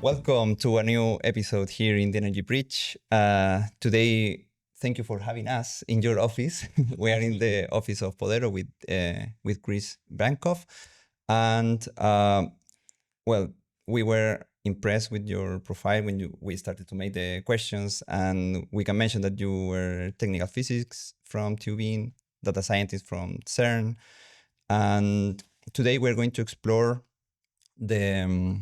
Welcome to a new episode here in the Energy Bridge. Today, thank you for having us in your office. We are in the office of Podero with Chris Bernkopf. And well, we were impressed with your profile when we started to make the questions. And we can mention that you were technical physics from TU Wien, data scientist from CERN. And today we're going to explore the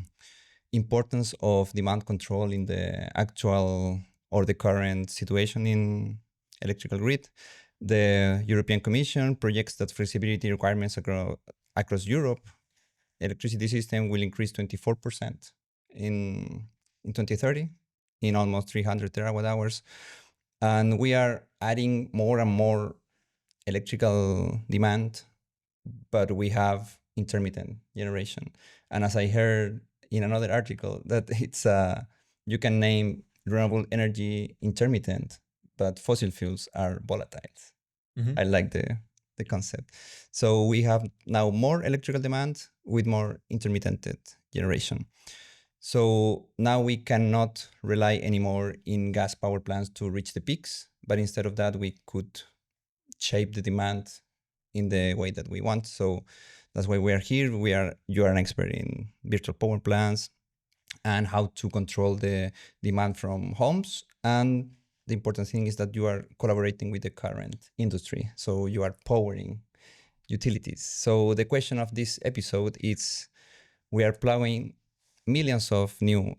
importance of demand control in the actual or the current situation in electrical grid. The European Commission projects that flexibility requirements across Europe electricity system will increase 24% in 2030 in almost 300 terawatt hours. And we are adding more and more electrical demand, but we have intermittent generation. And as I heard in another article, that it's you can name renewable energy intermittent, but fossil fuels are volatile. Mm-hmm. I like the concept. So we have now more electrical demand with more intermittent generation. So now we cannot rely anymore in gas power plants to reach the peaks, but instead of that, we could shape the demand in the way that we want. So that's why we are here. You are an expert in virtual power plants and how to control the demand from homes. And the important thing is that you are collaborating with the current industry. So you are powering utilities. So the question of this episode is, we are plowing millions of new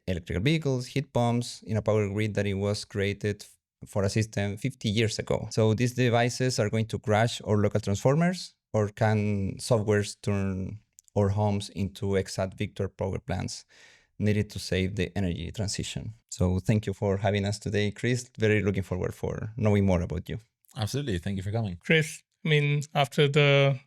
electrical vehicles, heat pumps in a power grid that it was created for a system 50 years ago. So these devices are going to crash our local transformers, or can softwares turn our homes into exact Victor power plants needed to save the energy transition? So thank you for having us today, Chris. Very looking forward for knowing more about you. Absolutely. Thank you for coming. Chris, I mean, after the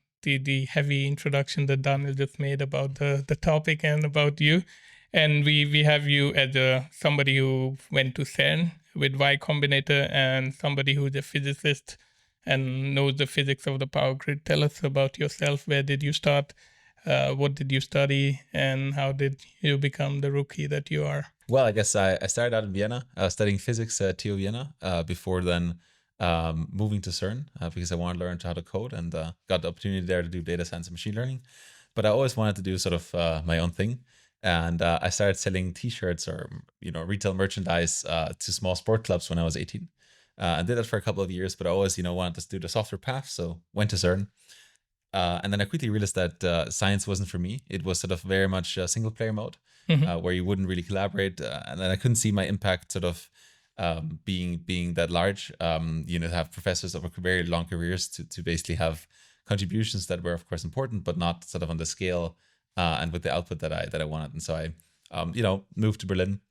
heavy introduction that Daniel just made about the topic and about you, and we have you as somebody who went to CERN with Y Combinator and somebody who's a physicist and knows the physics of the power grid. Tell us about yourself. Where did you start? What did you study? And how did you become the rookie that you are? Well, I guess I started out in Vienna studying physics at TU Vienna before then moving to CERN because I wanted to learn how to code, and got the opportunity there to do data science and machine learning. But I always wanted to do sort of my own thing. And I started selling T-shirts or retail merchandise to small sport clubs when I was 18. I did that for a couple of years, but I always wanted to do the software path, so went to CERN. And then I quickly realized that science wasn't for me. It was sort of very much a single player mode, where you wouldn't really collaborate. And then I couldn't see my impact sort of being that large. To have professors over very long careers to basically have contributions that were of course important, but not sort of on the scale and with the output that I wanted. And so I moved to Berlin,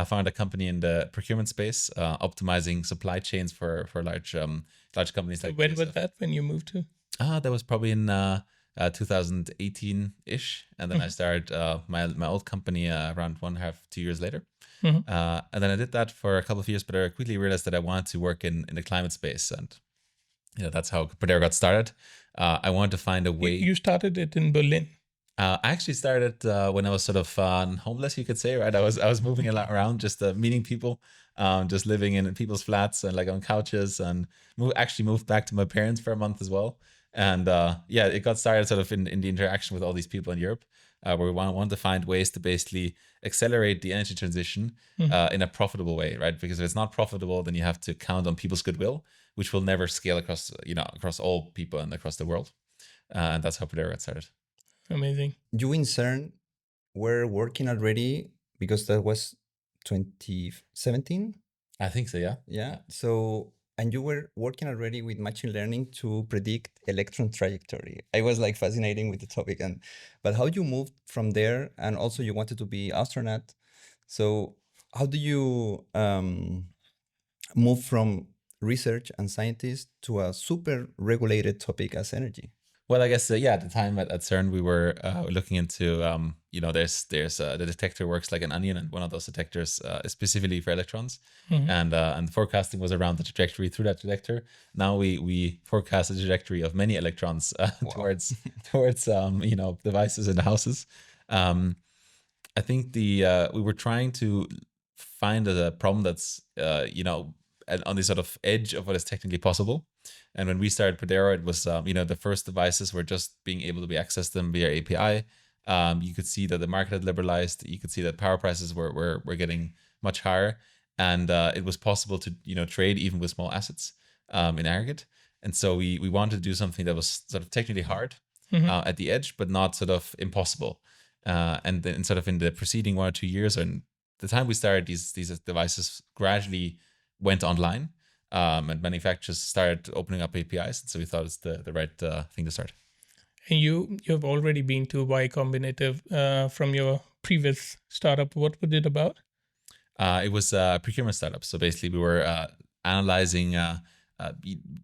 found a company in the procurement space, optimizing supply chains for large companies. So when was that, when you moved to? That was probably in 2018-ish. And then I started my old company around 1.5-2 years later. And then I did that for a couple of years, but I quickly realized that I wanted to work in the climate space. And that's how Podero got started. I wanted to find a way. You started it in Berlin? I actually started when I was sort of homeless, you could say, right? I was moving a lot around, just meeting people, just living in people's flats and like on couches, and actually moved back to my parents for a month as well. And it got started sort of in the interaction with all these people in Europe, where we wanted to find ways to basically accelerate the energy transition in a profitable way, right? Because if it's not profitable, then you have to count on people's goodwill, which will never scale across all people and across the world. And that's how Podero got started. Amazing. You in CERN were working already, because that was 2017? I think so, yeah. Yeah. So, and you were working already with machine learning to predict electron trajectory. I was like fascinating with the topic, but how you moved from there, and also you wanted to be astronaut. So how do you move from research and scientist to a super regulated topic as energy? Well, I guess, at the time at CERN, we were looking into, there's the detector works like an onion, and one of those detectors is specifically for electrons. And the forecasting was around the trajectory through that detector. Now we forecast the trajectory of many electrons towards devices in the houses. I think we were trying to find a problem that's on the sort of edge of what is technically possible. And when we started Podero, it was the first devices were just being able to be accessed them via API. You could see that the market had liberalized. You could see that power prices were getting much higher, and it was possible to trade even with small assets in aggregate. And so we wanted to do something that was sort of technically hard at the edge, but not sort of impossible. And then sort of in the preceding 1 or 2 years, and the time we started, these devices gradually went online, and manufacturers started opening up APIs. And so we thought it's the right thing to start. And you've already been to Y Combinator from your previous startup. What was it about? It was a procurement startup. So basically, we were analyzing.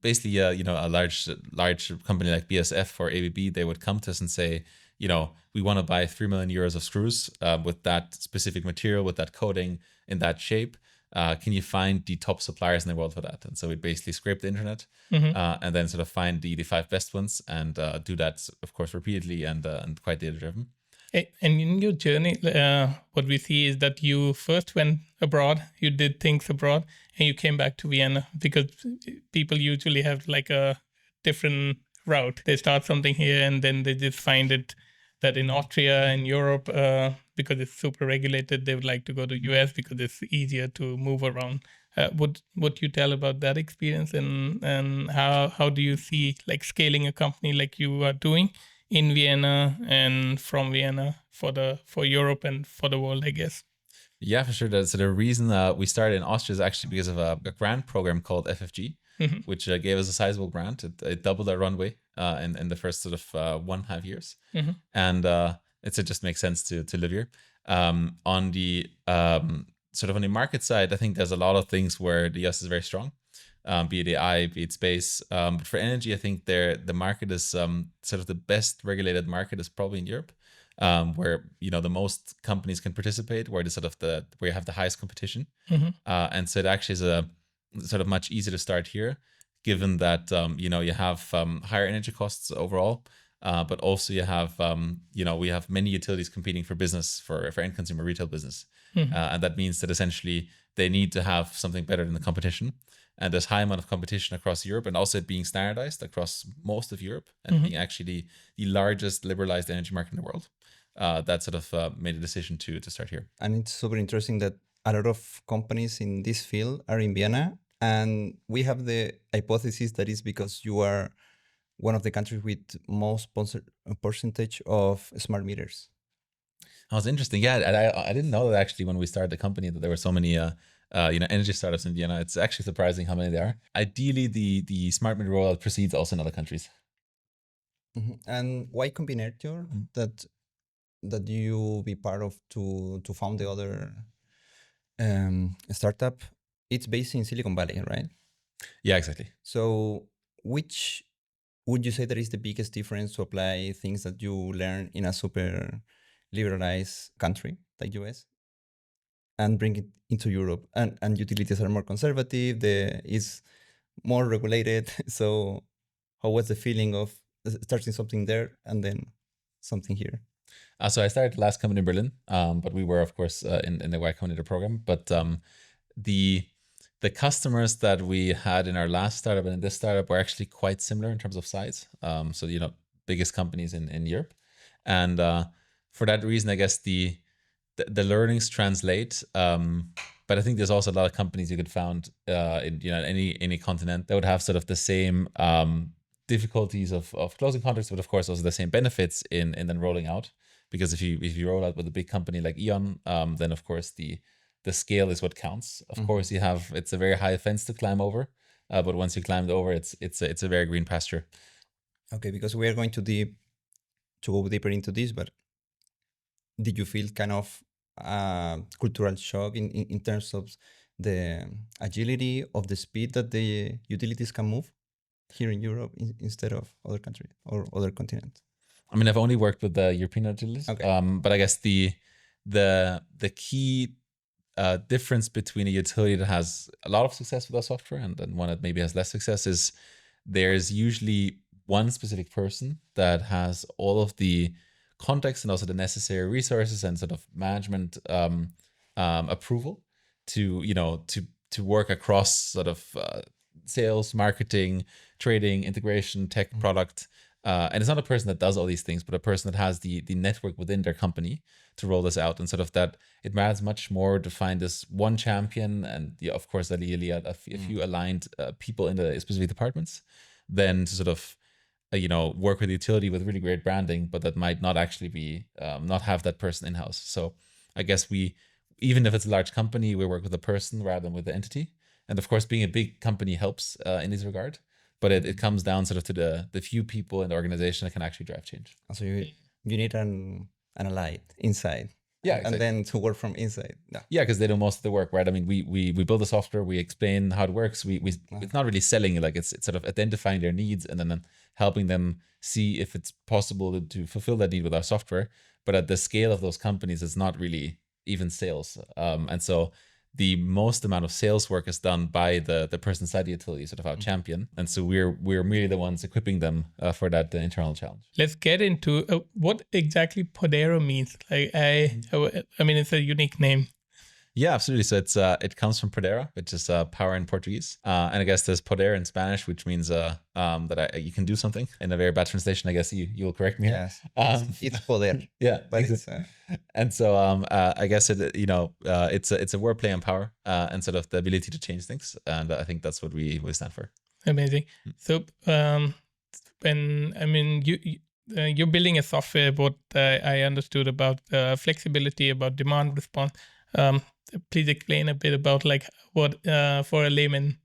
Basically, a large company like BASF or ABB, they would come to us and say, we want to buy 3 million euros of screws with that specific material, with that coating, in that shape. Can you find the top suppliers in the world for that? And so we basically scrape the internet and then sort of find the 5 best ones and do that, of course, repeatedly and quite data driven. And in your journey, what we see is that you first went abroad, you did things abroad, and you came back to Vienna, because people usually have like a different route. They start something here and then they just find it that in Austria and Europe, because it's super regulated, they would like to go to US because it's easier to move around. What you tell about that experience, and how do you see like scaling a company like you are doing in Vienna and from Vienna for Europe and for the world, I guess? Yeah, for sure. So the reason we started in Austria is actually because of a grant program called FFG, which gave us a sizable grant. It doubled our runway in the first sort of 1.5 years. And it just makes sense to live here. On the sort of on the market side, I think there's a lot of things where the US is very strong, be it AI, be it space. But for energy, I think the market is sort of the best regulated market is probably in Europe. Where the most companies can participate, where where you have the highest competition, and so it actually is a sort of much easier to start here, given that you have higher energy costs overall, but also you have we have many utilities competing for business for end consumer retail business, and that means that essentially they need to have something better than the competition. And there's high amount of competition across Europe, and also it being standardized across most of Europe, and being actually the largest liberalized energy market in the world. That sort of made a decision to start here. And it's super interesting that a lot of companies in this field are in Vienna, and we have the hypothesis that is because you are one of the countries with most percentage of smart meters. That was interesting. Yeah, I didn't know that actually when we started the company that there were so many energy startups in Vienna. It's actually surprising how many there are. Ideally, the smart meter rollout proceeds also in other countries. And why Combinator that you be part of to found the other startup? It's based in Silicon Valley, right? Yeah, exactly. So which would you say that is the biggest difference to apply things that you learn in a super liberalized country like US and bring it into Europe? And utilities are more conservative, is more regulated. So how was the feeling of starting something there and then something here? So I started the last company in Berlin, but we were, of course, in the Y Combinator program. But the customers that we had in our last startup and in this startup were actually quite similar in terms of size. So biggest companies in Europe, and for that reason, I guess the learnings translate. But I think there's also a lot of companies you could found in any continent that would have sort of the same difficulties of closing contracts, but of course also the same benefits in then rolling out. Because if you roll out with a big company like E.ON, then of course the scale is what counts. Of course it's a very high fence to climb over, but once you climbed over, it's a very green pasture. Okay, because we are going to go deeper into this, but did you feel kind of cultural shock in terms of the agility of the speed that the utilities can move here in Europe instead of other countries or other continents? I mean, I've only worked with the European utilities, but I guess the key difference between a utility that has a lot of success with our software and one that maybe has less success is there's usually one specific person that has all of the context and also the necessary resources and sort of management approval to to work across sort of sales, marketing, trading, integration, tech, product. And it's not a person that does all these things, but a person that has the network within their company to roll this out, and sort of that it matters much more to find this one champion and of course ideally a few aligned people in the specific departments than to sort of work with utility with really great branding, but that might not actually be not have that person in house. So I guess even if it's a large company, we work with a person rather than with the entity. And of course, being a big company helps in this regard. But it comes down sort of to the few people in the organization that can actually drive change. So you need an ally inside. Yeah, exactly. And then to work from inside. Yeah, because they do most of the work, right? I mean, we build the software, we explain how it works. It's not really selling, like it's sort of identifying their needs and then helping them see if it's possible to fulfill that need with our software. But at the scale of those companies, it's not really even sales. And so the most amount of sales work is done by the person inside the utility, sort of our champion. And so we're merely the ones equipping them for that internal challenge. Let's get into what exactly Podero means. Like I mean, it's a unique name. Yeah, absolutely. So it comes from Podero, which is power in Portuguese. And I guess there's poder in Spanish, which means that you can do something. In a very bad translation, I guess you will correct me here. Yes, it's poder. Yeah, but exactly. And so I guess it's a wordplay on power and sort of the ability to change things. And I think that's what we stand for. Amazing. So you're building a software. What I understood about flexibility, about demand response. Please explain a bit about like what for a layman,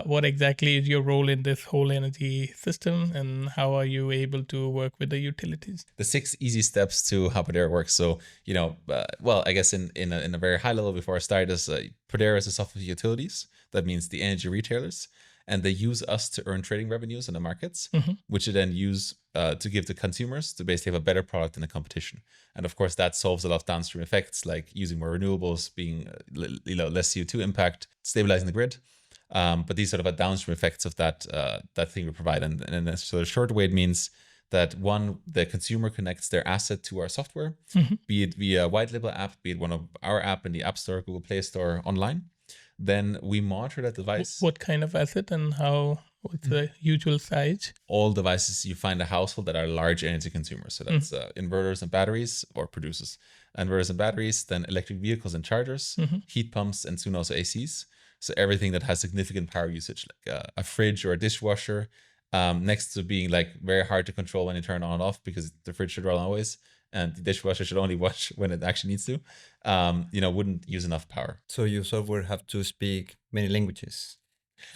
what exactly is your role in this whole energy system, and how are you able to work with the utilities? The 6 easy steps to how Podero works. So I guess in a very high level before I start is Podero is a software for utilities. That means the energy retailers. And they use us to earn trading revenues in the markets, which they then use to give to consumers to basically have a better product in the competition. And of course, that solves a lot of downstream effects, like using more renewables, being less CO2 impact, stabilizing the grid. But these sort of downstream effects of that thing we provide. And so the short way it means that one, the consumer connects their asset to our software, be it via a white label app, be it one of our app in the App Store, Google Play Store, online. Then we monitor that device. What kind of asset and what's the usual size? All devices you find a household that are large energy consumers. So that's inverters and batteries, or producers. Inverters and batteries, then electric vehicles and chargers, heat pumps, and soon also ACs. So everything that has significant power usage, like a fridge or a dishwasher, next to being like very hard to control when you turn on and off, because the fridge should run always. And the dishwasher should only wash when it actually needs to, wouldn't use enough power. So your software have to speak many languages.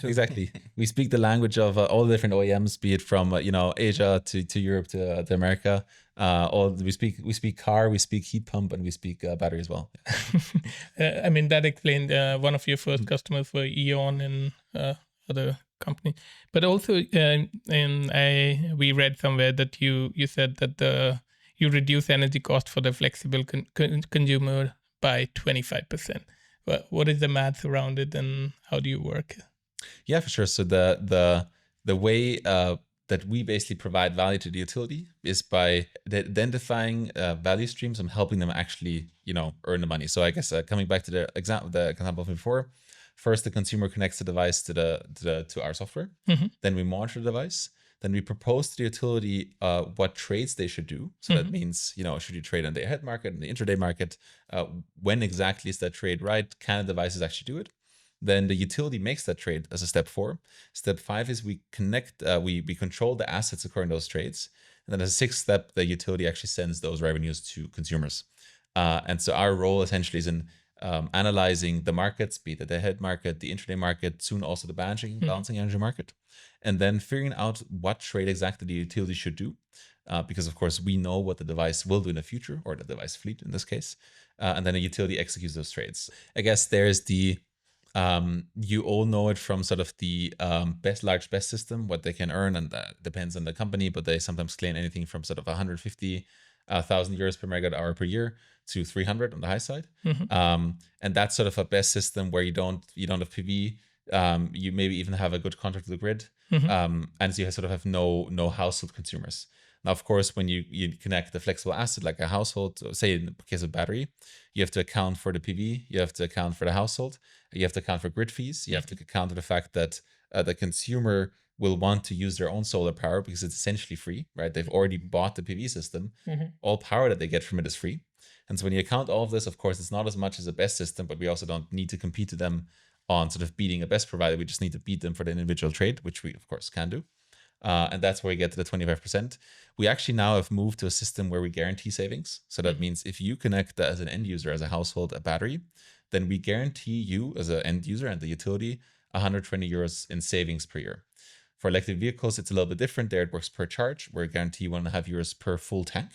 So exactly. We speak the language of all the different OEMs, be it from Asia to Europe to America. We speak car, we speak heat pump, and we speak battery as well. I mean, that explained one of your first customers were E.ON and other company. But also, we read somewhere that you said that you reduce energy cost for the flexible consumer by 25%. What is the math around it, and how do you work? Yeah, for sure. So the way that we basically provide value to the utility is by identifying value streams and helping them actually earn the money. So I guess coming back to the example before, first the consumer connects the device to our software. Then we monitor the device. Then we propose to the utility what trades they should do. So that means, should you trade on the ahead market and the intraday market? When exactly is that trade right? Can the devices actually do it? Then the utility makes that trade as a step 4. Step 5 is we connect, we control the assets according to those trades. And then as a 6th step, the utility actually sends those revenues to consumers. And so our role essentially is in analyzing the markets, be it the ahead market, the intraday market, soon also the balancing energy market, and then figuring out what trade exactly the utility should do. Because of course we know what the device will do in the future, or the device fleet in this case. And then the utility executes those trades. I guess there's you all know it from sort of the large best system, what they can earn, and that depends on the company, but they sometimes claim anything from sort of 150,000 euros per megawatt hour per year to 300 on the high side. And that's sort of a best system where you don't have PV. You maybe even have a good contract with the grid, and so you sort of have no household consumers. Now, of course, when you connect a flexible asset like a household, say in the case of battery, you have to account for the PV, you have to account for the household, you have to account for grid fees, you have to account for the fact that the consumer will want to use their own solar power because it's essentially free, right? They've already bought the PV system. All power that they get from it is free. And so when you account all of this, of course, it's not as much as a best system, but we also don't need to compete to them on sort of beating a best provider. We just need to beat them for the individual trade, which we, of course, can do. And that's where we get to the 25%. We actually now have moved to a system where we guarantee savings. So that means if you connect as an end user, as a household, a battery, then we guarantee you as an end user and the utility 120 euros in savings per year. For electric vehicles, it's a little bit different. There it works per charge. We're guaranteed 1.5 euros per full tank.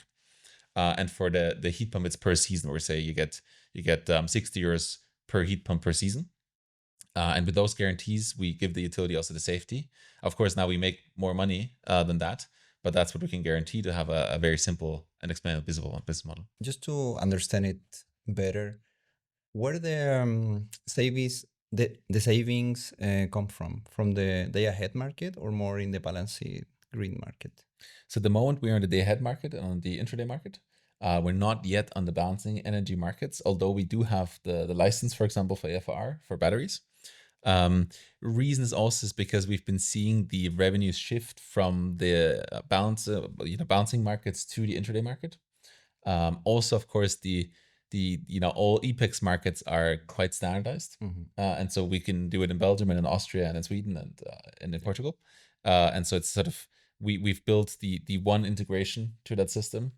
And for the heat pump, it's per season, where we say you get 60 euros per heat pump per season. And with those guarantees, we give the utility also the safety. Of course, now we make more money than that, but that's what we can guarantee to have a very simple and explainable, visible business model. Just to understand it better, where the savings come from the day ahead market or more in the balanced grid market? So at the moment we are in the day ahead market and on the intraday market. We're not yet on the balancing energy markets, although we do have the license, for example, for AFR for batteries. Reason is also because we've been seeing the revenues shift from the balancing markets to the intraday market. Also, of course, the all EPEX markets are quite standardized, and so we can do it in Belgium and in Austria and in Sweden and in Portugal. And so it's sort of we've built the one integration to that system.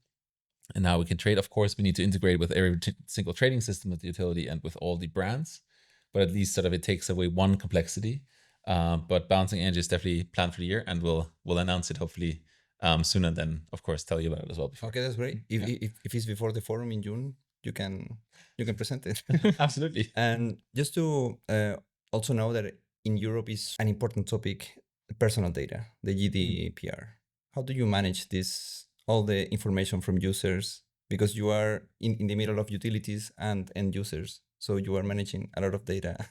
And now we can trade. Of course, we need to integrate with every single trading system of the utility and with all the brands. But at least sort of it takes away one complexity. But balancing energy is definitely planned for the year, and we'll announce it hopefully soon, and then of course tell you about it as well before. Okay, that's great. If it's before the forum in June, you can present it. Absolutely. And just to also know that in Europe is an important topic, personal data, the GDPR. How do you manage this? All the information from users, because you are in the middle of utilities and end users. So you are managing a lot of data,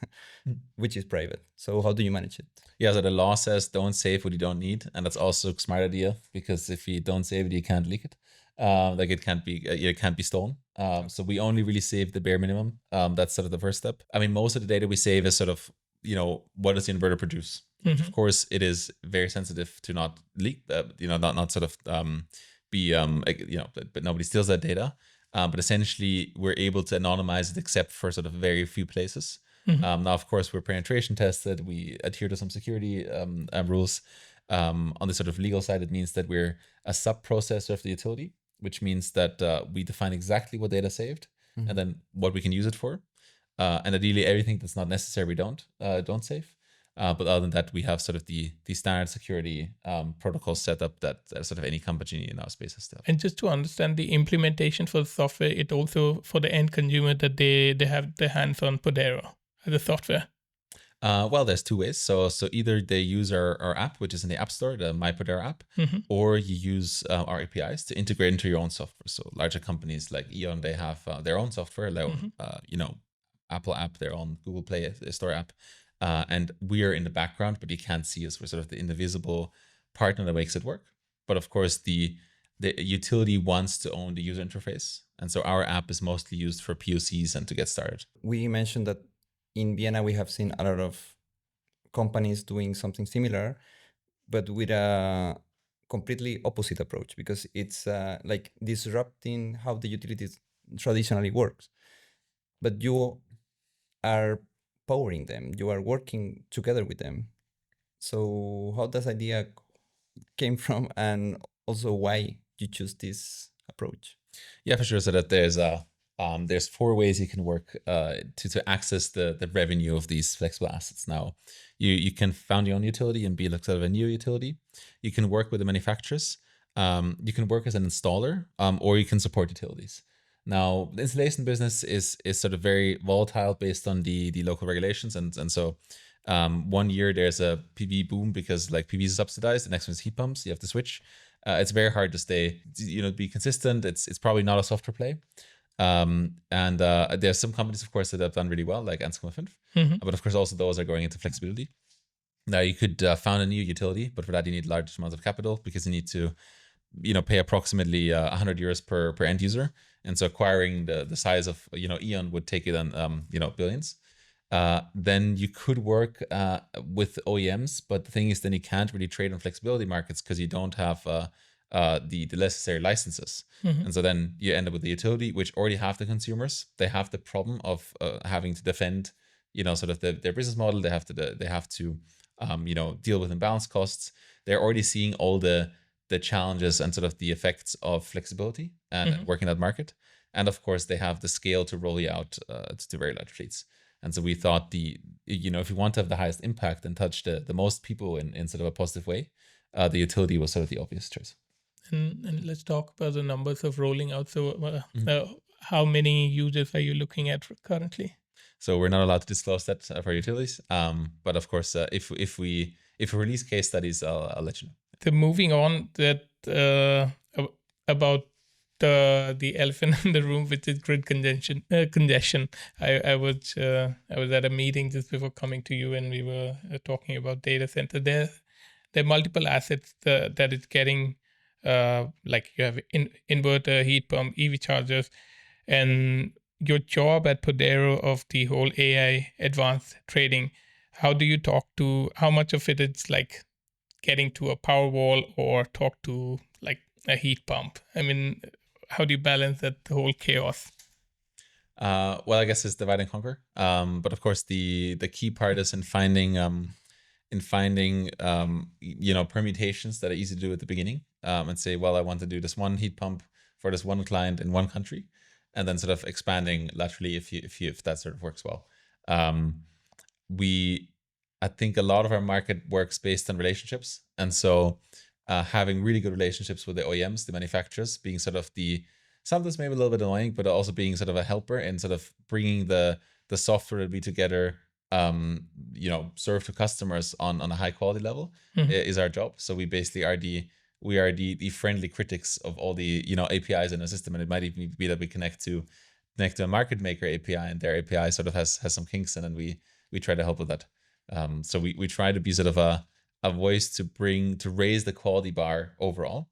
which is private. So how do you manage it? Yeah, so the law says don't save what you don't need. And that's also a smart idea, because if you don't save it, you can't leak it. It can't be stolen. So we only really save the bare minimum. That's sort of the first step. I mean, most of the data we save is sort of, what does the inverter produce? Which of course it is very sensitive to not leak, not sort of, but nobody steals that data. But essentially, we're able to anonymize it except for sort of very few places. Now, of course, we're penetration tested. We adhere to some security rules. On the sort of legal side, it means that we're a sub-processor of the utility, which means that we define exactly what data saved and then what we can use it for. And ideally, everything that's not necessary, we don't save. But other than that, we have sort of the standard security protocols set up that sort of any company in our space has still. And just to understand the implementation for the software, it also for the end consumer that they have their hands on Podero, the software. Well, there's two ways. So either they use our app, which is in the App Store, the My Podero app, or you use our APIs to integrate into your own software. So larger companies like E.ON, they have their own software, their own, Apple app, their own Google Play Store app. And we are in the background, but you can't see us. We're sort of the invisible partner that makes it work. But of course, the utility wants to own the user interface. And so our app is mostly used for POCs and to get started. We mentioned that in Vienna, we have seen a lot of companies doing something similar, but with a completely opposite approach, because it's like disrupting how the utilities traditionally works. But you are powering them, you are working together with them. So how does idea came from, and also why you choose this approach? Yeah, for sure. So that there's 4 ways you can work to access the revenue of these flexible assets. Now, you can found your own utility and be like sort of a new utility. You can work with the manufacturers. You can work as an installer, or you can support utilities. Now, the installation business is sort of very volatile based on the local regulations. And so one year there's a PV boom because like PV is subsidized. The next one is heat pumps. You have to switch. It's very hard to stay, be consistent. It's probably not a software play. And there's some companies, of course, that have done really well, like 1,5. But of course, also those are going into flexibility. Now, you could found a new utility, but for that, you need large amounts of capital because you need to pay approximately 100 euros per end user. And so acquiring the size of, Eon would take it on, billions. Then you could work with OEMs, but the thing is, then you can't really trade on flexibility markets because you don't have the necessary licenses. And so then you end up with the utility, which already have the consumers. They have the problem of having to defend, sort of their business model. They have to deal with imbalance costs. They're already seeing all the challenges and sort of the effects of flexibility and working that market. And of course, they have the scale to roll you out to very large fleets. And so we thought if you want to have the highest impact and touch the most people in sort of a positive way, the utility was sort of the obvious choice. And let's talk about the numbers of rolling out. So how many users are you looking at currently? So we're not allowed to disclose that for utilities. But of course, if we release case studies, I'll let you know. So moving on, that about the elephant in the room, which is grid congestion. I was at a meeting just before coming to you, and we were talking about data center. There are multiple assets that it's getting. Like you have inverter, heat pump, EV chargers, and your job at Podero of the whole AI advanced trading. How do you talk to? How much of it is like getting to a power wall or talk to like a heat pump? I mean, how do you balance that whole chaos? Well, I guess it's divide and conquer. But of course, the key part is in finding permutations that are easy to do at the beginning, and say, well, I want to do this one heat pump for this one client in one country, and then sort of expanding laterally if that sort of works well. I think a lot of our market works based on relationships, and so having really good relationships with the OEMs, the manufacturers, being sort of sometimes maybe a little bit annoying, but also being sort of a helper and sort of bringing the software that we together serve to customers on a high quality level is our job. So we basically are the friendly critics of all the APIs in the system, and it might even be that we connect to a market maker API, and their API sort of has some kinks, and then we try to help with that. So we try to be sort of a voice to raise the quality bar overall.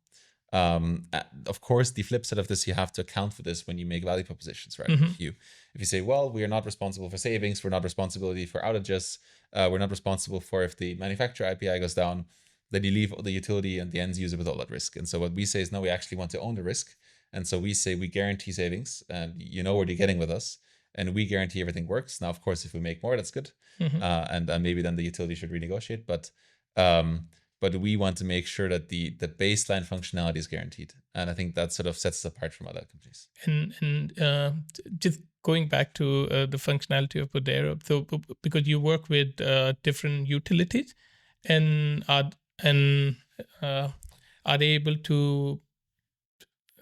Of course, the flip side of this, you have to account for this when you make value propositions, right? If you say, well, we are not responsible for savings, we're not responsible for outages, we're not responsible for if the manufacturer API goes down, then you leave the utility and the end user with all that risk. And so what we say is, no, we actually want to own the risk. And so we say we guarantee savings, and you know what you're getting with us, and we guarantee everything works. Now, of course, if we make more, that's good, and maybe then the utility should renegotiate. But we want to make sure that the baseline functionality is guaranteed, and I think that sort of sets us apart from other companies. And just going back to the functionality of Podero, so because you work with different utilities, and are they able to?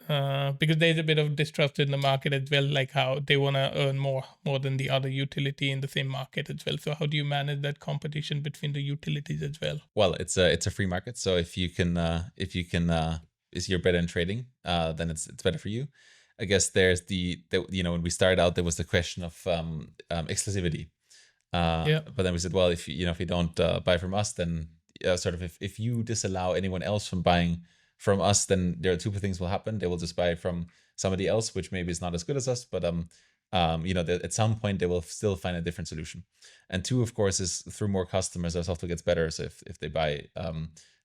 Because there's a bit of distrust in the market as well, like how they want to earn more than the other utility in the same market as well. So how do you manage that competition between the utilities as well? Well, it's a free market, so if you can is you're better in trading, then it's better for you. I guess there's when we started out, there was the question of exclusivity. But then we said, well, if you don't buy from us, then sort of if you disallow anyone else from buying from us, then there are two things will happen. They will just buy from somebody else, which maybe is not as good as us, but at some point they will still find a different solution. And two, of course, is through more customers, our software gets better. So if they buy,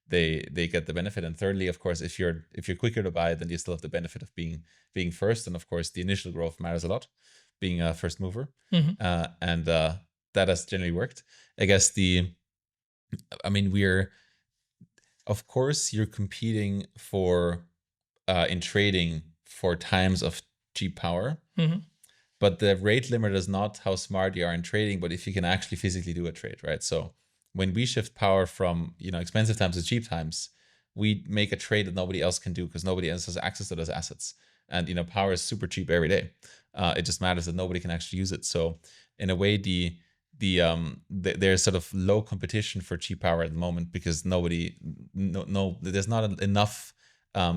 they get the benefit. And thirdly, of course, if you're quicker to buy, then you still have the benefit of being first. And of course, the initial growth matters a lot, being a first mover. And that has generally worked. I guess of course, you're competing in trading for times of cheap power, but the rate limiter is not how smart you are in trading, but if you can actually physically do a trade, right? So when we shift power from expensive times to cheap times, we make a trade that nobody else can do because nobody else has access to those assets. And power is super cheap every day. It just matters that nobody can actually use it. So in a way, there's sort of low competition for cheap power at the moment because there's not enough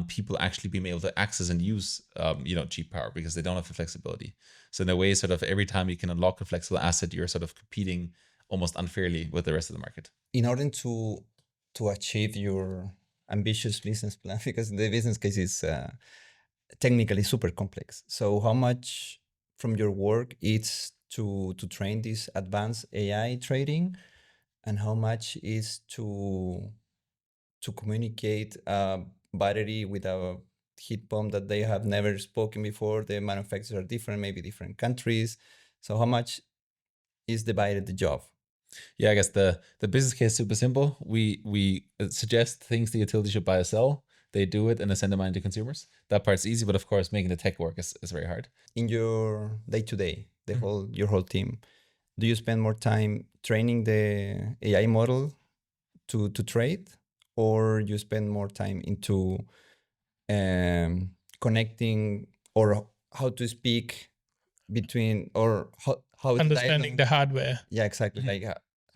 people actually being able to access and use cheap power because they don't have the flexibility. So in a way, sort of every time you can unlock a flexible asset, you're sort of competing almost unfairly with the rest of the market. In order to achieve your ambitious business plan because the business case is technically super complex. So how much from your work is to train this advanced AI trading, and how much is to communicate a battery with a heat pump that they have never spoken before? The manufacturers are different, maybe different countries. So how much is divided the job? Yeah, I guess the business case is super simple. We suggest things the utility should buy or sell. They do it and they send them out to consumers. That part's easy, but of course, making the tech work is very hard. In your day-to-day, your whole team, do you spend more time training the AI model to trade, or you spend more time into connecting, or how to speak between, or how Understanding the hardware. Yeah, exactly. Like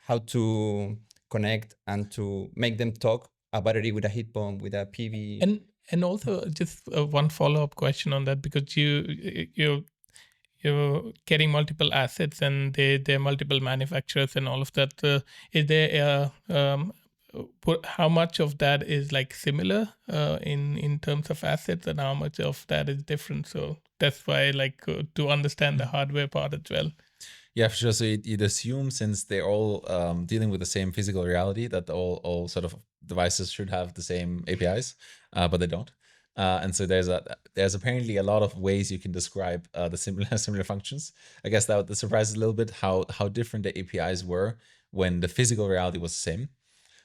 how to connect and to make them talk a battery with a heat pump, with a PV. And also just one follow-up question on that, because you're getting multiple assets and there are multiple manufacturers and all of that. Is there how much of that is like similar in terms of assets, and how much of that is different? So that's why to understand the hardware part as well. Yeah, for sure. So you'd assume, since they're all dealing with the same physical reality, that all sort of devices should have the same APIs, but they don't. And so there's apparently a lot of ways you can describe the similar functions. I guess that surprises a little bit how different the APIs were when the physical reality was the same.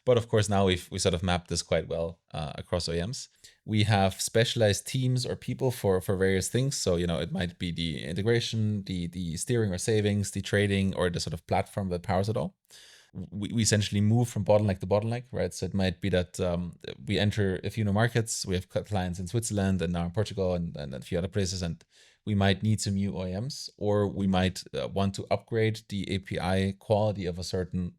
But of course, now we sort of mapped this quite well across OEMs. We have specialized teams or people for various things. So, it might be the integration, the steering or savings, the trading, or the sort of platform that powers it all. We essentially move from bottleneck to bottleneck, right? So it might be that we enter a few new markets. We have clients in Switzerland and now in Portugal and a few other places, and we might need some new OEMs, or we might want to upgrade the API quality of a certain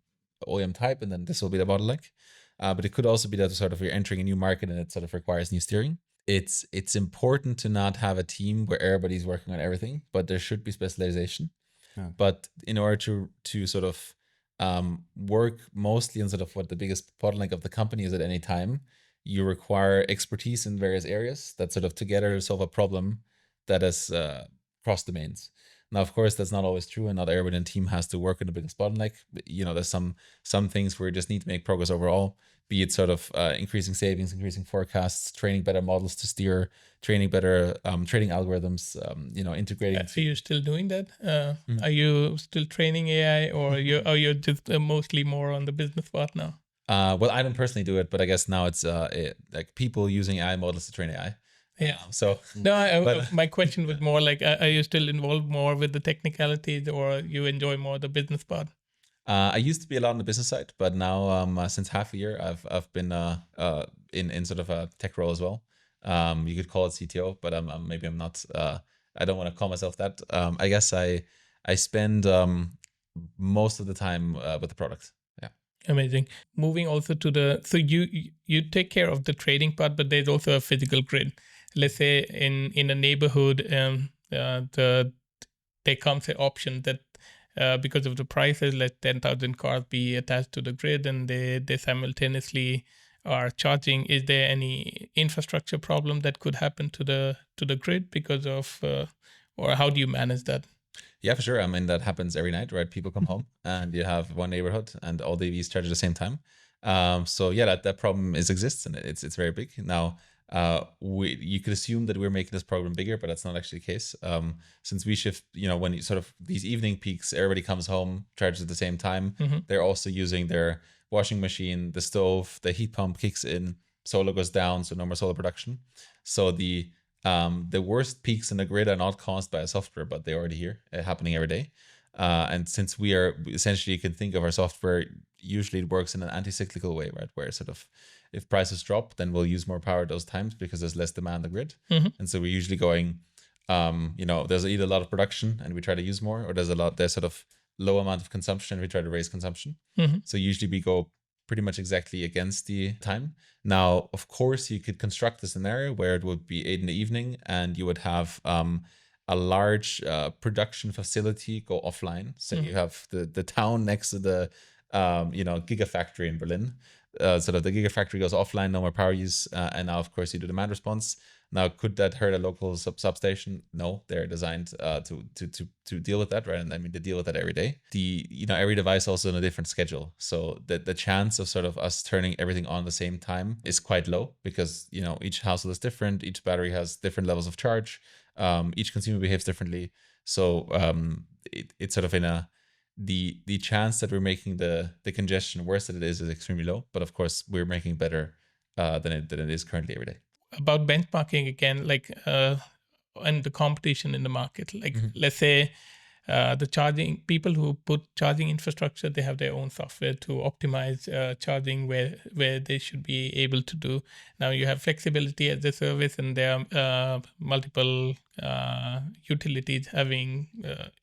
OEM type, and then this will be the bottleneck. But it could also be that sort of you're entering a new market and it sort of requires new steering. It's important to not have a team where everybody's working on everything, but there should be specialization. Yeah. But in order to sort of work mostly on sort of what the biggest bottleneck of the company is at any time, you require expertise in various areas that sort of together solve a problem that is cross domains. Now, of course, that's not always true, and not everyone in the team has to work on the biggest bottleneck. But, there's some things where you just need to make progress overall, be it sort of increasing savings, increasing forecasts, training better models to steer, training better trading algorithms, integrating. Are you still doing that? Are you still training AI, or are you just mostly more on the business part now? Well, I don't personally do it, but I guess now it's like people using AI models to train AI. Yeah. So no, my question was more like, are you still involved more with the technicalities, or you enjoy more the business part? I used to be a lot on the business side, but now since half a year, I've been in sort of a tech role as well. You could call it CTO, but maybe I'm not. I don't want to call myself that. I guess I spend most of the time with the product. Yeah. Amazing. Moving also to so you take care of the trading part, but there's also a physical grid. Let's say in a neighborhood, there comes an option that because of the prices, let 10,000 cars be attached to the grid, and they simultaneously are charging. Is there any infrastructure problem that could happen to the grid because of, or how do you manage that? Yeah, for sure. I mean, that happens every night, right? People come home and you have one neighborhood and all the EVs charge at the same time. So yeah, that problem exists, and it's very big. Now, you could assume that we're making this problem bigger, but that's not actually the case. Since we shift, when you sort of these evening peaks, everybody comes home, charges at the same time. They're also using their washing machine, the stove, the heat pump kicks in, solar goes down, so no more solar production. So the worst peaks in the grid are not caused by a software, but they're already here, happening every day. And since we are essentially, you can think of our software, usually it works in an anti-cyclical way, right? Where sort of if prices drop, then we'll use more power at those times because there's less demand on the grid. And so we're usually going, there's either a lot of production and we try to use more, or there's sort of low amount of consumption and we try to raise consumption. So usually we go pretty much exactly against the time. Now, of course, you could construct a scenario where it would be 8 in the evening and you would have a large production facility go offline. So you have the town next to the gigafactory in Berlin. sort of the gigafactory goes offline, no more power use, and now of course you do demand response. Now, could that hurt a local substation? No, they're designed to deal with that, right? And I mean, they deal with that every day. Every device also on a different schedule, so the chance of sort of us turning everything on at the same time is quite low, because each household is different, each battery has different levels of charge, each consumer behaves differently. So it's sort of the chance that we're making the congestion worse than it is extremely low. But of course, we're making better than it is currently every day. About benchmarking again, like and the competition in the market. Like let's say the charging people who put charging infrastructure, they have their own software to optimize charging where they should be able to do. Now you have flexibility as a service, and there are multiple utilities having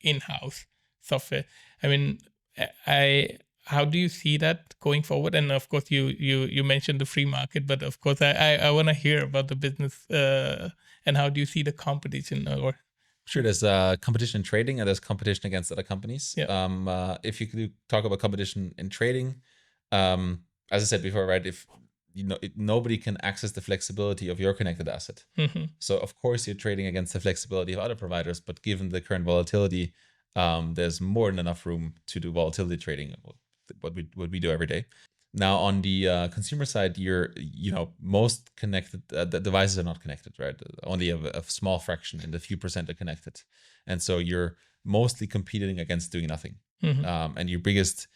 in-house software. I mean, how do you see that going forward? And of course, you mentioned the free market, but of course, I want to hear about the business and how do you see the competition? Or sure, there's competition in trading, and there's competition against other companies. Yeah. If you could talk about competition in trading, as I said before, right? If nobody can access the flexibility of your connected asset, so of course you're trading against the flexibility of other providers. But given the current volatility, there's more than enough room to do volatility trading, what we do every day. Now, on the consumer side, most connected the devices are not connected, right? Only a small fraction, and a few percent are connected, and so you're mostly competing against doing nothing. And your biggest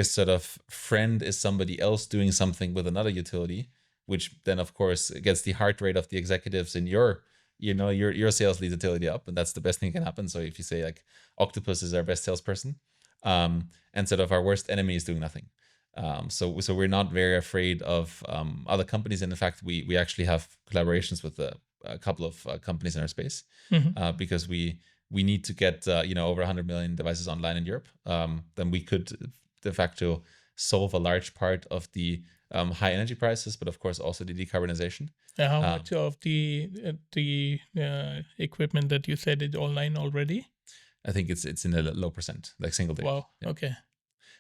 sort of friend is somebody else doing something with another utility, which then of course gets the heart rate of the executives in your sales lead utility up, and that's the best thing that can happen. So if you say like Octopus is our best salesperson, and sort of our worst enemy is doing nothing. So we're not very afraid of other companies, and in fact we actually have collaborations with a couple of companies in our space, because we need to get over 100 million devices online in Europe. Then we could de facto solve a large part of the high energy prices, but of course also the decarbonization. How much of the equipment that you said is online already? I think it's in a low percent, like single digit. Wow. Yeah. Okay.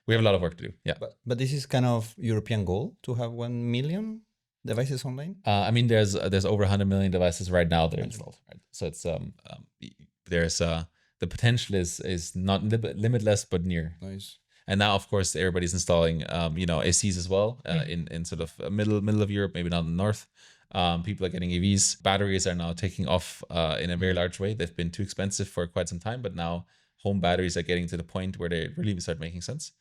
We have a lot of work to do. Yeah. But this is kind of European goal to have 1 million devices online. I mean, there's over 100 million devices right now that are installed. Right? So it's there's the potential is not limitless, but near. Nice. And now, of course, everybody's installing ACs as well in sort of middle of Europe, maybe not in the north. People are getting EVs. Batteries are now taking off in a very large way. They've been too expensive for quite some time, but now home batteries are getting to the point where they really start making sense.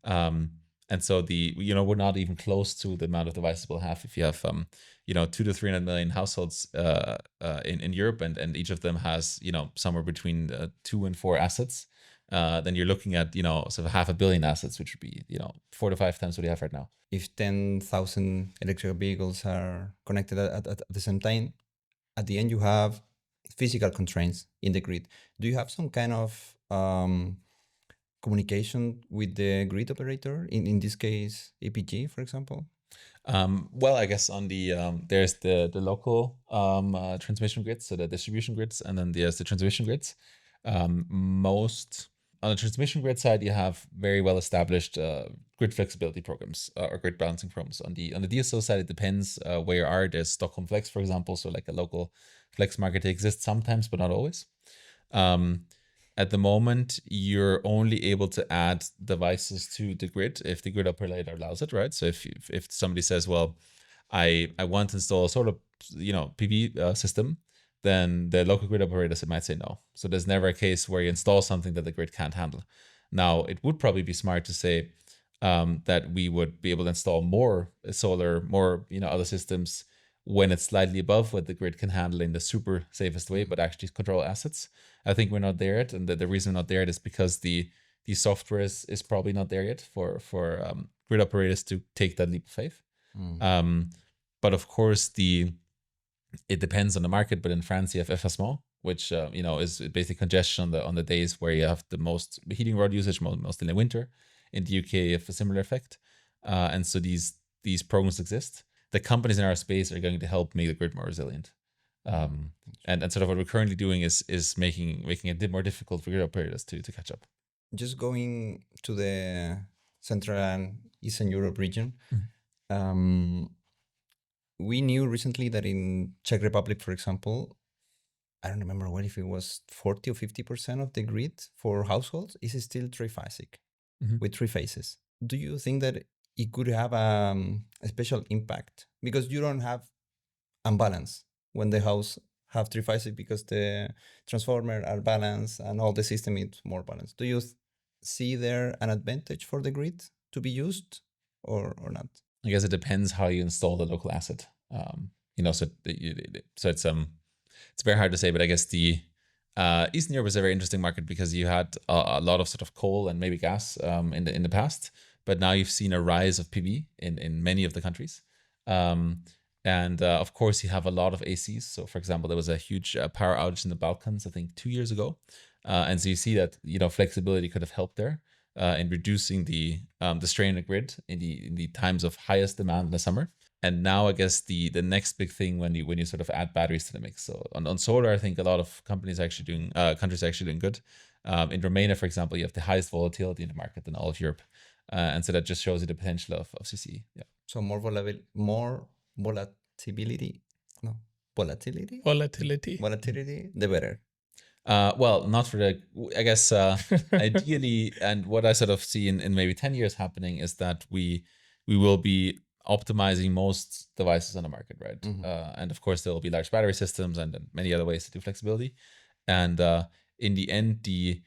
And so we're not even close to the amount of devices we'll have if you have 200 to 300 million households in Europe, and each of them has somewhere between 2 and 4 assets. Then you're looking at sort of 500 million assets, which would be 4 to 5 times what you have right now. If 10,000 electric vehicles are connected at the same time, at the end you have physical constraints in the grid. Do you have some kind of communication with the grid operator? In this case, EPG, for example. Well, I guess on the there's the local transmission grids, so the distribution grids, and then there's the transmission grids. On the transmission grid side, you have very well established grid flexibility programs or grid balancing programs. On the DSO side, it depends where you are. There's Stockholm Flex, for example, so like a local flex market exists sometimes, but not always. At the moment, you're only able to add devices to the grid if the grid operator allows it, right? So if somebody says, well, I want to install a solar PV system, then the local grid operators might say no. So there's never a case where you install something that the grid can't handle. Now, it would probably be smart to say that we would be able to install more solar, more other systems when it's slightly above what the grid can handle in the super safest way, but actually control assets. I think we're not there yet, and the reason we're not there yet is because the software is probably not there yet for grid operators to take that leap of faith. But of course, it depends on the market. But in France, you have effacement, which is basically congestion on the days where you have the most heating rod usage, mostly in the winter. In the UK, you have a similar effect, and so these programs exist. The companies in our space are going to help make the grid more resilient. And sort of what we're currently doing is making it a bit more difficult for grid operators to catch up. Just going to the Central and Eastern Europe region, We knew recently that in Czech Republic, for example, I don't remember what if it was 40 or 50% of the grid for households is still triphasic with three phases. Do you think that it could have a special impact because you don't have unbalance when the house have triphasic because the transformer are balanced and all the system is more balanced? Do you see there an advantage for the grid to be used or not? I guess it depends how you install the local asset. So it's very hard to say, but I guess the Eastern Europe was a very interesting market because you had a lot of sort of coal and maybe gas in the past, but now you've seen a rise of PV in many of the countries. And of course, you have a lot of ACs. So, for example, there was a huge power outage in the Balkans, I think 2 years ago. And so you see that flexibility could have helped there in reducing the strain on the grid in the times of highest demand in the summer. And now I guess the next big thing when you sort of add batteries to the mix. So on solar, I think a lot of countries are actually doing good. In Romania, for example, you have the highest volatility in the market in all of Europe. And so that just shows you the potential of CCE. Yeah. So more volatility. No, volatility. Volatility, the better. Well, not for I guess ideally, and what I sort of see in maybe 10 years happening is that we will be optimizing most devices on the market, right? And of course, there will be large battery systems and many other ways to do flexibility. And in the end, the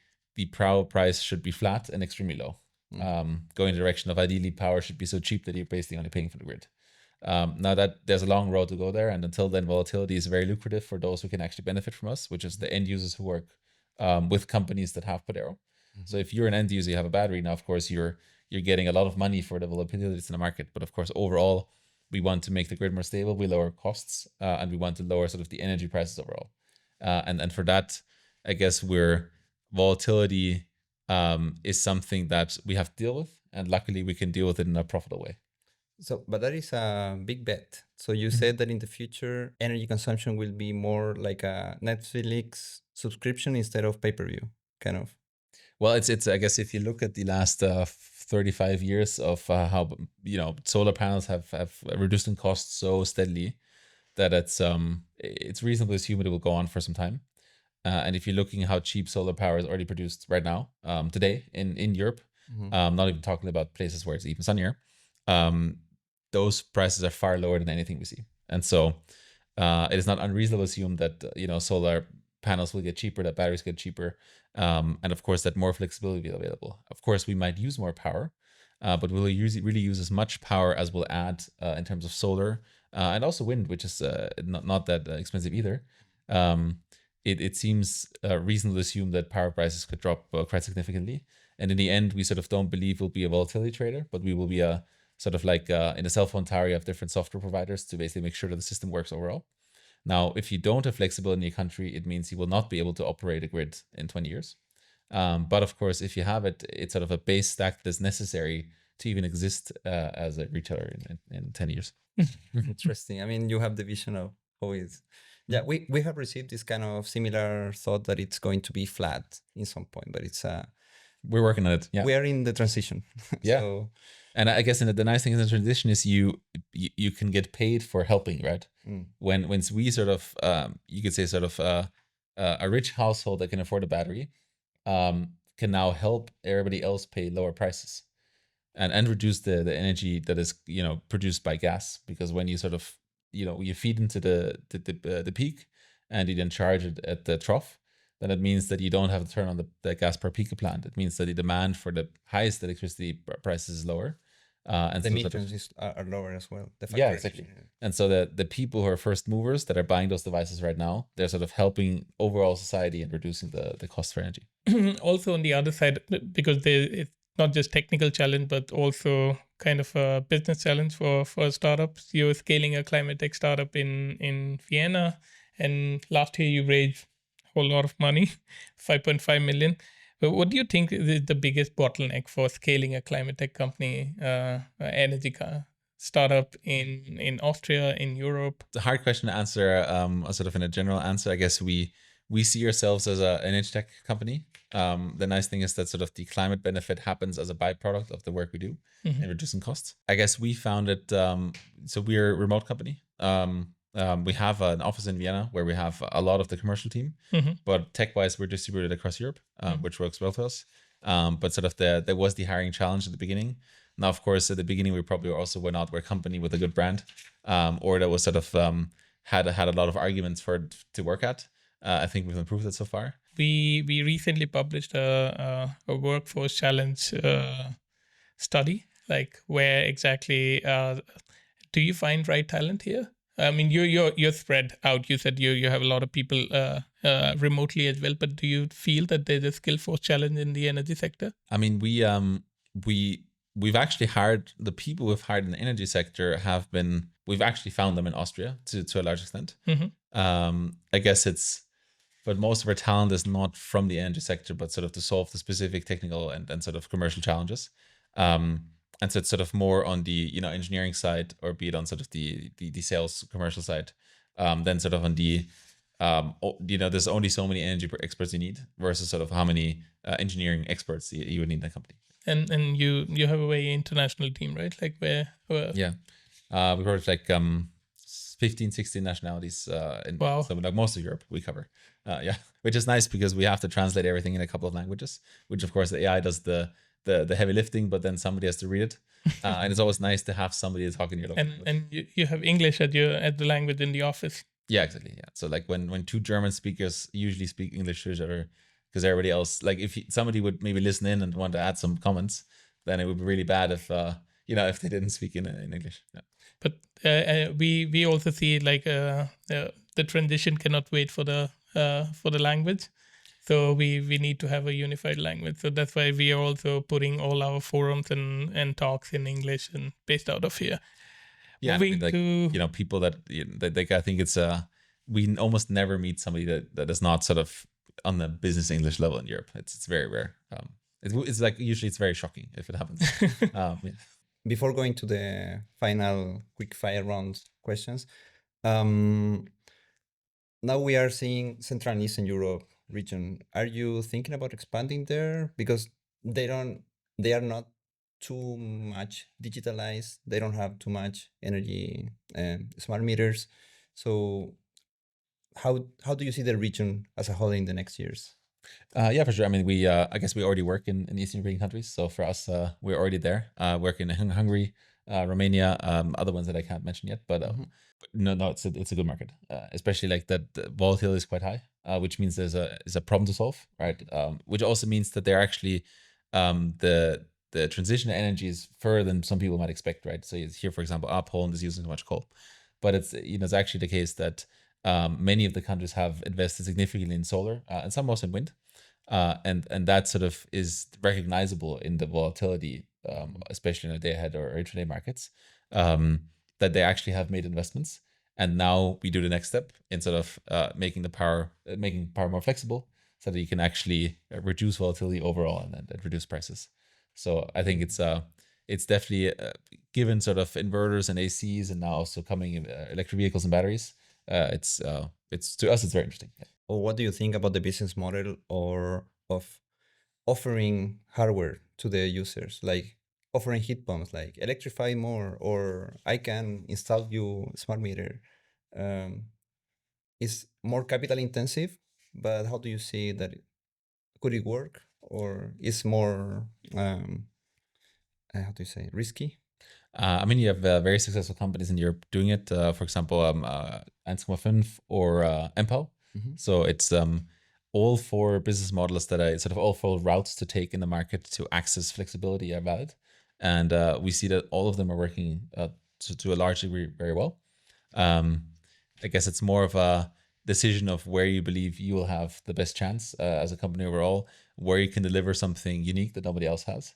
power price should be flat and extremely low. Going in the direction of ideally power should be so cheap that you're basically only paying for the grid. Now that there's a long road to go there, and until then, volatility is very lucrative for those who can actually benefit from us, which is the end users who work with companies that have Podero. So if you're an end user, you have a battery. Now, of course, you're getting a lot of money for the volatilities in the market. But of course, overall, we want to make the grid more stable. We lower costs, and we want to lower sort of the energy prices overall. And for that, I guess volatility is something that we have to deal with, and luckily we can deal with it in a profitable way. So, but that is a big bet. So you said that in the future, energy consumption will be more like a Netflix subscription instead of pay-per-view, kind of. Well, it's I guess if you look at the last 35 years of how solar panels have reduced in cost so steadily that it's reasonable to assume it will go on for some time. And if you're looking at how cheap solar power is already produced right now, today in Europe, not even talking about places where it's even sunnier, those prices are far lower than anything we see. And so it is not unreasonable to assume that solar panels will get cheaper, that batteries get cheaper, and of course that more flexibility will be available. Of course, we might use more power, but we'll really use as much power as we'll add in terms of solar and also wind, which is not that expensive either. It seems reasonable to assume that power prices could drop quite significantly. And in the end, we sort of don't believe we'll be a volatility trader, but we will be a sort of like in a cell phone tower, you have different software providers to basically make sure that the system works overall. Now, if you don't have flexibility in your country, it means you will not be able to operate a grid in 20 years. But of course, if you have it, it's sort of a base stack that's necessary to even exist as a retailer in 10 years. Interesting. I mean, you have the vision of how it is. Yeah, we have received this kind of similar thought that it's going to be flat in some point, but it's we're working on it. Yeah, we are in the transition. Yeah. So, and I guess the nice thing in the transition is you can get paid for helping, right? When we sort of you could say sort of a rich household that can afford a battery can now help everybody else pay lower prices and reduce the energy that is produced by gas, because when you sort of you feed into the peak and you then charge it at the trough, then it means that you don't have to turn on the gas per peak plant. It means that the demand for the highest electricity prices is lower. And the so meters are lower as well. Yeah, exactly. And so the people who are first movers that are buying those devices right now, they're sort of helping overall society and reducing the cost for energy. Also on the other side, because it's not just technical challenge, but also kind of a business challenge for startups. You're scaling a climate tech startup in Vienna, and last year you raised a whole lot of money, 5.5 million. But what do you think is the biggest bottleneck for scaling a climate tech company, energy startup in Austria, in Europe? It's a hard question to answer, sort of in a general answer. I guess we we see ourselves as an energy tech company. The nice thing is that sort of the climate benefit happens as a byproduct of the work we do in reducing costs. I guess we found it. So we're a remote company. We have an office in Vienna where we have a lot of the commercial team, but tech-wise, we're distributed across Europe, which works well for us. But sort of there was the hiring challenge at the beginning. Now, of course, at the beginning, we probably also were not a company with a good brand, or that was sort of had a lot of arguments for it to work at. I think we've improved it so far. We recently published a workforce challenge study, like where exactly do you find right talent here? I mean, you're spread out. You said you have a lot of people remotely as well, but do you feel that there's a skill force challenge in the energy sector? I mean, we've actually hired the people we've hired in the energy sector we've actually found them in Austria to a large extent. I guess but most of our talent is not from the energy sector, but sort of to solve the specific technical and sort of commercial challenges. And so it's sort of more on the engineering side, or be it on sort of the sales commercial side, than sort of on the there's only so many energy experts you need versus sort of how many engineering experts you would need in a company. And you have a very international team, right? Like where yeah, we work with like 15, 16 nationalities in Wow. So like most of Europe we cover. Which is nice because we have to translate everything in a couple of languages, which of course the AI does the heavy lifting, but then somebody has to read it. And it's always nice to have somebody talking your local language. And you have English at the language in the office. Yeah, exactly. Yeah. So like when two German speakers usually speak English to each other, because everybody else, like if somebody would maybe listen in and want to add some comments, then it would be really bad if if they didn't speak in English. Yeah. But we also see like the transition cannot wait for the language. So we need to have a unified language. So that's why we are also putting all our forums and talks in English and based out of here. Yeah, I mean, like, people that I think it's we almost never meet somebody that is not sort of on the business English level in Europe. It's very rare. It's like usually it's very shocking if it happens. Yeah. Before going to the final quick fire round questions, now we are seeing Central and Eastern Europe region. Are you thinking about expanding there? Because they are not too much digitalized. They don't have too much energy smart meters. So how do you see the region as a whole in the next years? Yeah, for sure. I mean, I guess we already work in Eastern European countries. So for us, we're already there. Working in Hungary, Romania, other ones that I can't mention yet. But no, it's a good market, especially like that the volatility is quite high, which means there's a problem to solve, right? Which also means that they're actually the transition to energy is further than some people might expect, right? So here, for example, Poland is using too much coal, but it's actually the case that many of the countries have invested significantly in solar and some also in wind, and that sort of is recognizable in the volatility, especially in the day ahead or intraday markets, that they actually have made investments. And now we do the next step in sort of making power more flexible, so that you can actually reduce volatility overall and reduce prices. So I think it's definitely given sort of inverters and ACs, and now also coming electric vehicles and batteries. It's to us it's very interesting. Yeah. Or what do you think about the business model of offering hardware to the users, like offering heat pumps, like electrify more, or I can install you smart meter? It's more capital intensive, but how do you see that? Could it work, or is more how do you say, risky? I mean, you have very successful companies in Europe doing it. For example, 1,5 or Empel. So it's all four business models that I sort of all four routes to take in the market to access flexibility are valid, and we see that all of them are working to a large degree very well. I guess it's more of a decision of where you believe you will have the best chance as a company overall, where you can deliver something unique that nobody else has.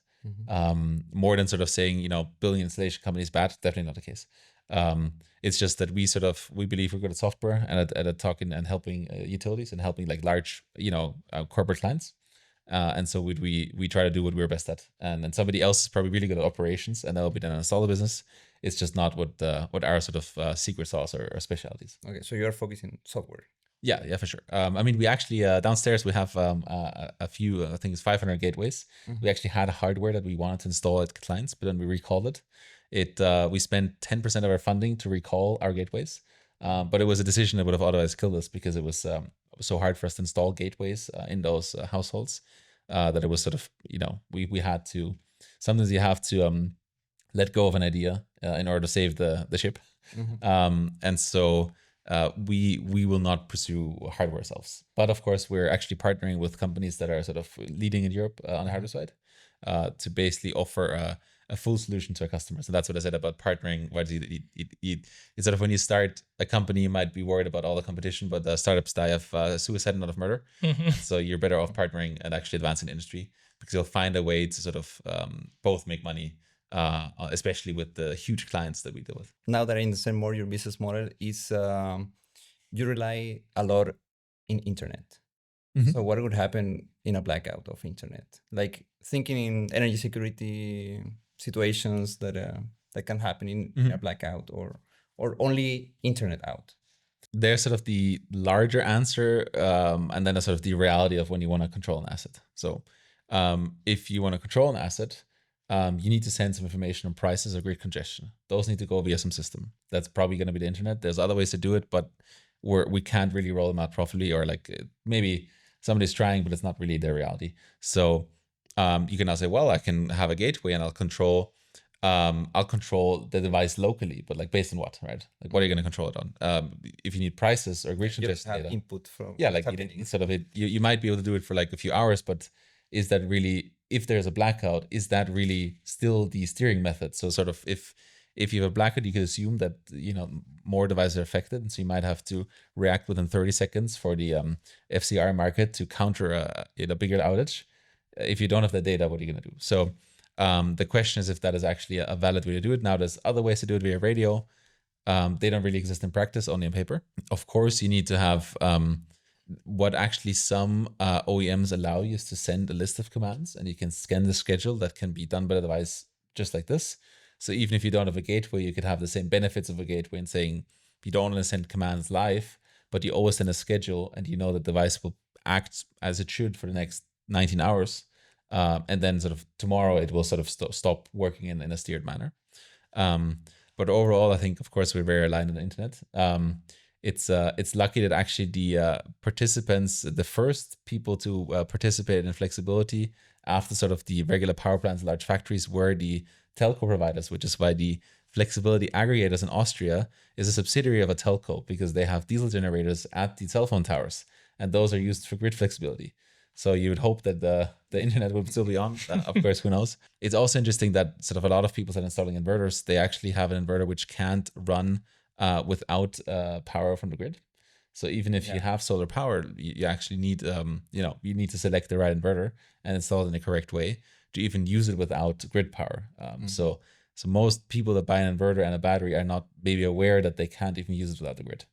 More than sort of saying, building an installation company is bad. Definitely not the case. It's just that we believe we're good at software and at talking and helping utilities and helping like large, corporate clients. And so we try to do what we're best at. And then somebody else is probably really good at operations, and that'll be done in a solid business. It's just not what our sort of secret sauce or specialties. Okay, so you are focusing software. Yeah, for sure. I mean, we actually downstairs we have a few. I think it's 500 gateways. We actually had hardware that we wanted to install at clients, but then we recalled it. We spent 10% of our funding to recall our gateways, but it was a decision that would have otherwise killed us because it was so hard for us to install gateways in those households that it was sort of we had to. Sometimes you have to let go of an idea in order to save the ship, and so. We will not pursue hardware ourselves. But of course, we're actually partnering with companies that are sort of leading in Europe on the hardware side to basically offer a full solution to our customers. And that's what I said about partnering. It's sort of when you start a company, you might be worried about all the competition, but the startups die of suicide and not of murder. So you're better off partnering and actually advancing the industry because you'll find a way to sort of both make money. Especially with the huge clients that we deal with. Now that I understand more, your business model is you rely a lot in internet. So what would happen in a blackout of internet? Like thinking in energy security situations that can happen in a blackout or only internet out. There's sort of the larger answer and then a sort of the reality of when you want to control an asset. So if you want to control an asset, you need to send some information on prices or grid congestion. Those need to go via some system. That's probably going to be the internet. There's other ways to do it, but we can't really roll them out properly, or like maybe somebody's trying, but it's not really their reality. So you can now say, well, I can have a gateway and I'll control the device locally, but like based on what, right? Like what are you going to control it on? If you need prices or grid congestion data, input from like sort of it, you might be able to do it for like a few hours, but is that really, if there's a blackout, is that really still the steering method? So sort of if you have a blackout, you could assume that more devices are affected, and so you might have to react within 30 seconds for the FCR market to counter a bigger outage. If you don't have the data, what are you going to do? So the question is if that is actually a valid way to do it. Now, there's other ways to do it via radio. They don't really exist in practice, only on paper. Of course, you need to have what actually some OEMs allow you is to send a list of commands, and you can scan the schedule that can be done by the device just like this. So even if you don't have a gateway, you could have the same benefits of a gateway in saying you don't want to send commands live, but you always send a schedule, and you know the device will act as it should for the next 19 hours. And then sort of tomorrow it will sort of stop working in a steered manner. But overall, I think, of course, we're very aligned on the internet. It's lucky that actually the participants, the first people to participate in flexibility after sort of the regular power plants, large factories, were the telco providers, which is why the flexibility aggregators in Austria is a subsidiary of a telco, because they have diesel generators at the cell phone towers, and those are used for grid flexibility. So you would hope that the internet would still be on. Of course, who knows? It's also interesting that sort of a lot of people that are installing inverters, they actually have an inverter which can't run without power from the grid. So even if you have solar power, you actually need, you need to select the right inverter and install it in the correct way to even use it without grid power. So most people that buy an inverter and a battery are not maybe aware that they can't even use it without the grid.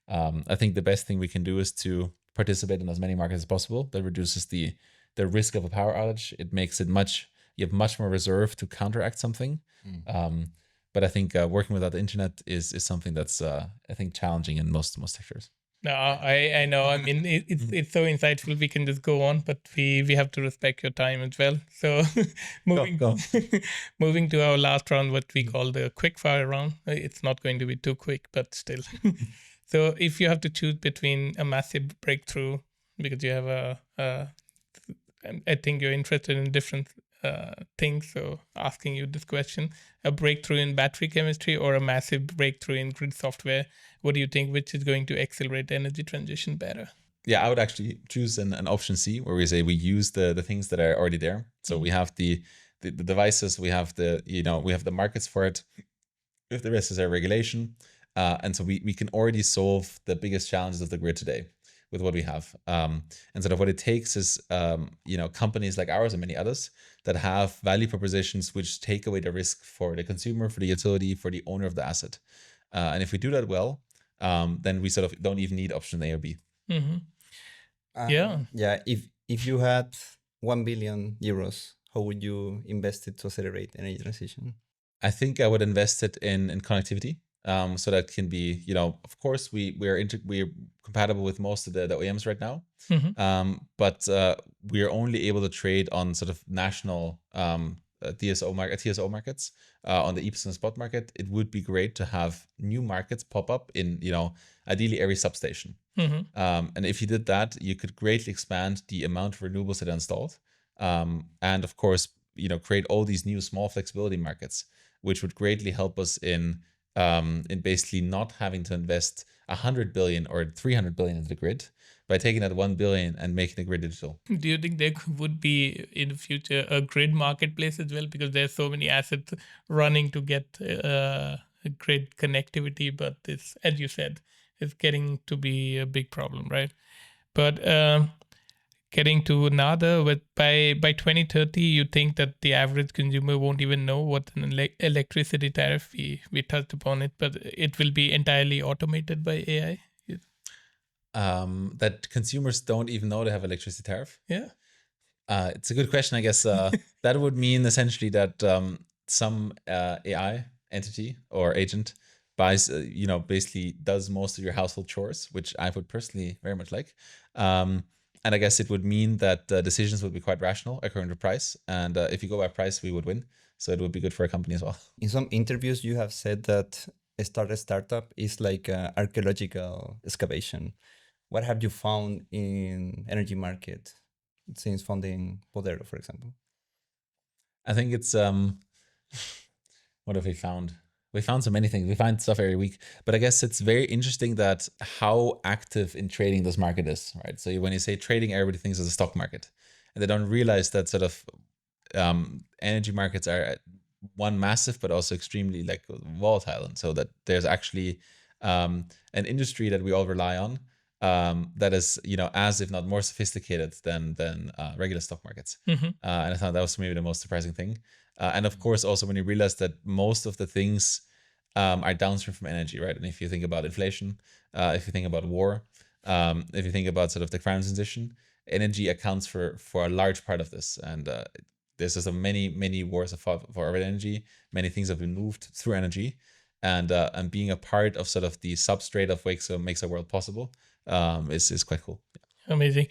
I think the best thing we can do is to participate in as many markets as possible. That reduces the risk of a power outage. It makes it you have much more reserve to counteract something. But I think working without the internet is something that's I think challenging in most sectors. No, I know. I mean, it's so insightful. We can just go on, but we have to respect your time as well. So moving to our last round, what we call the quick fire round. It's not going to be too quick, but still. So if you have to choose between a massive breakthrough, because you have I think you're interested in different things, so asking you this question, a breakthrough in battery chemistry or a massive breakthrough in grid software, what do you think, which is going to accelerate energy transition better? Yeah, I would actually choose an option C, where we say we use the things that are already there. So we have the devices, we have the markets for it, if the rest is our regulation. And so we can already solve the biggest challenges of the grid today with what we have. And sort of what it takes is, companies like ours and many others that have value propositions which take away the risk for the consumer, for the utility, for the owner of the asset. And if we do that well, then we sort of don't even need option A or B. Mm-hmm. Yeah. If you had 1 billion euros, how would you invest it to accelerate energy transition? I think I would invest it in connectivity. So that can be, of course, we're compatible with most of the OEMs right now, but we're only able to trade on sort of national TSO markets. On the EPS and spot market, it would be great to have new markets pop up in, ideally every substation. And if you did that, you could greatly expand the amount of renewables that are installed, and of course, create all these new small flexibility markets, which would greatly help us in basically not having to invest 100 billion or 300 billion into the grid by taking that 1 billion and making the grid digital. Do you think there would be in the future a grid marketplace as well? Because there's so many assets running to get grid connectivity, but this, as you said, is getting to be a big problem, right? But getting to another, but by 2030, you think that the average consumer won't even know what an electricity tariff, we touched upon it, but it will be entirely automated by AI? That consumers don't even know they have electricity tariff? Yeah. It's a good question, I guess. That would mean essentially that some AI entity or agent buys, basically does most of your household chores, which I would personally very much like. And I guess it would mean that decisions would be quite rational according to price. And if you go by price, we would win. So it would be good for a company as well. In some interviews, you have said that a startup is like an archaeological excavation. What have you found in energy market since founding Podero, for example? I think it's what have we found? We found so many things. We find stuff every week, but I guess it's very interesting that how active in trading this market is, right? So when you say trading, everybody thinks it's a stock market, and they don't realize that sort of energy markets are one massive, but also extremely like volatile, and so that there's actually an industry that we all rely on that is, as if not more sophisticated than regular stock markets. And I thought that was maybe the most surprising thing. And of course, also when you realize that most of the things are downstream from energy, right? And if you think about inflation, if you think about war, if you think about sort of the crime transition, energy accounts for a large part of this. And there's just many wars have fought for energy. Many things have been moved through energy, and being a part of sort of the substrate of makes a world possible is quite cool. Amazing.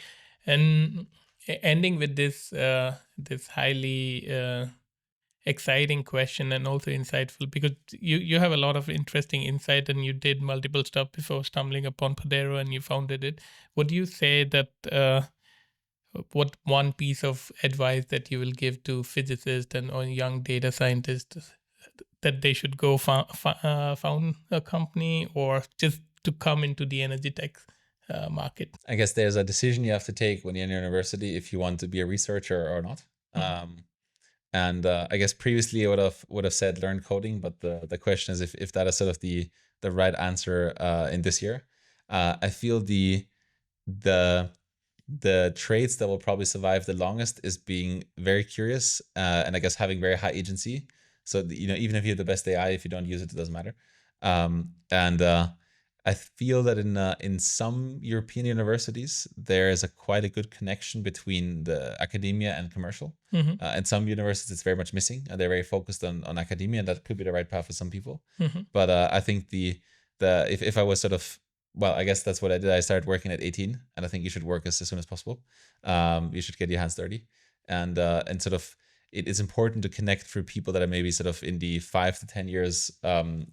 And ending with this this highly exciting question and also insightful, because you have a lot of interesting insight and you did multiple stuff before stumbling upon Podero and you founded it. Would you say that what one piece of advice that you will give to physicists and or young data scientists that they should go found a company or just to come into the energy tech market? I guess there's a decision you have to take when you're in university if you want to be a researcher or not. And I guess previously I would have said learn coding, but the question is if that is sort of the right answer in this year. I feel the traits that will probably survive the longest is being very curious and I guess having very high agency. So even if you have the best AI, if you don't use it, it doesn't matter. And I feel that in some European universities, there is quite a good connection between the academia and commercial. And some universities, it's very much missing. They're very focused on academia, and that could be the right path for some people. But I think if I was sort of, well, I guess that's what I did. I started working at 18, and I think you should work as soon as possible. You should get your hands dirty, and sort of it is important to connect through people that are maybe sort of in the 5 to 10 years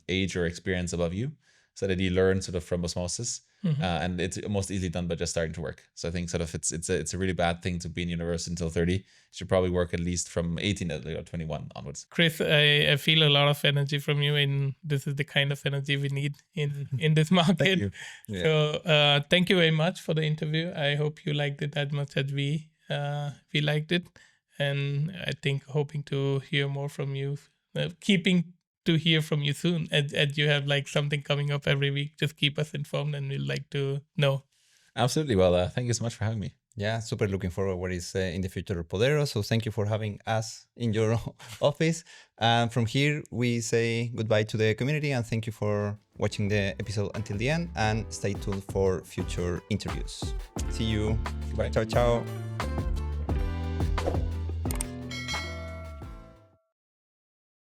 age or experience above you, so that you learn sort of from osmosis. And it's most easily done by just starting to work. So I think sort of it's a really bad thing to be in university until 30. You should probably work at least from 18 to 21 onwards. Chris, I feel a lot of energy from you, and this is the kind of energy we need in this market. Thank you. Yeah. So thank you very much for the interview. I hope you liked it as much as we liked it. And I think hoping to hear more from you, keeping to hear from you soon, as you have like something coming up every week. Just keep us informed and we'd like to know. Absolutely. Well, thank you so much for having me. Yeah, super looking forward what is in the future of Podero. So thank you for having us in your office. From here, we say goodbye to the community and thank you for watching the episode until the end, and stay tuned for future interviews. See you. Goodbye. Ciao, ciao.